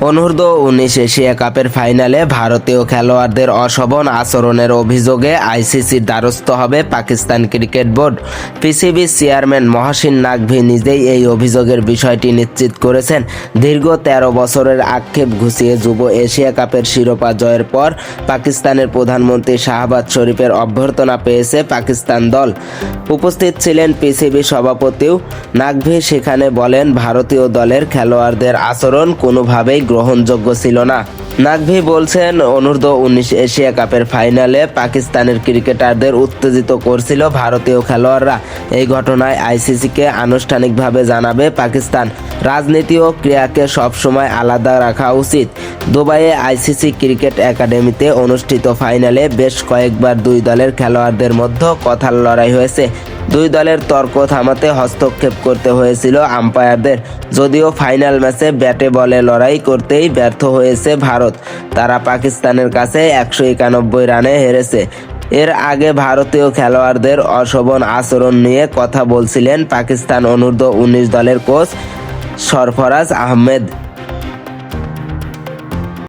অনূর্ধ্ব-19 Asia কাপের ফাইনালে ভারতীয় খেলোয়াড়দের অশোভন আচরণের অভিযোগে আইসিসির দ্বারস্থ হবে পাকিস্তান ক্রিকেট বোর্ড। পিসিবির চেয়ারম্যান মহসিন নাকভি নিজেই এই অভিযোগের বিষয়টি নিশ্চিত করেছেন। দীর্ঘ 13 বছরের আক্ষেপ ঘুচিয়ে যুব এশিয়া কাপের শিরোপা জয়ের পর পাকিস্তানের প্রধানমন্ত্রী শাহবাজ শরীফের অভ্যর্থনা পেয়েছে পাকিস্তান দল। উপস্থিত ছিলেন পিসিবি সভাপতিও। নাকভি সেখানে বলেন, ভারতীয় দলের খেলোয়াড়দের আচরণ কোনোভাবেই গ্রহণযোগ্য ছিল না। নাকভি বলছেন, অনূর্ধ্ব-19 এশিয়া কাপের ফাইনালে পাকিস্তানের ক্রিকেটারদের উত্তেজিত করছিল ভারতীয় খেলোয়াড়রা। এই ঘটনায় আইসিসিকে আনুষ্ঠানিকভাবে জানাবে পাকিস্তান। রাজনীতি ও ক্রীড়াকে সবসময় আলাদা রাখা উচিত। দুবাইয়ে আইসিসি ক্রিকেট একাডেমিতে অনুষ্ঠিত ফাইনালে বেশ কয়েকবার দুই দলের খেলোয়াড়দের মধ্যে কথার লড়াই হয়েছে। দুই দলের তর্ক থামাতে হস্তক্ষেপ করতে হয়েছিল আম্পায়ারদের। যদিও ফাইনাল ম্যাচে ব্যাটে বলে লড়াই করতেই ব্যর্থ হয়েছে ভারত। তারা পাকিস্তানের কাছে 191 রানে হেরেছে। এর আগে ভারতীয় খেলোয়াড়দের অশোভন আচরণ নিয়ে কথা বলছিলেন পাকিস্তান অনূর্ধ্ব-19 দলের কোচ সরফরাজ আহমেদ।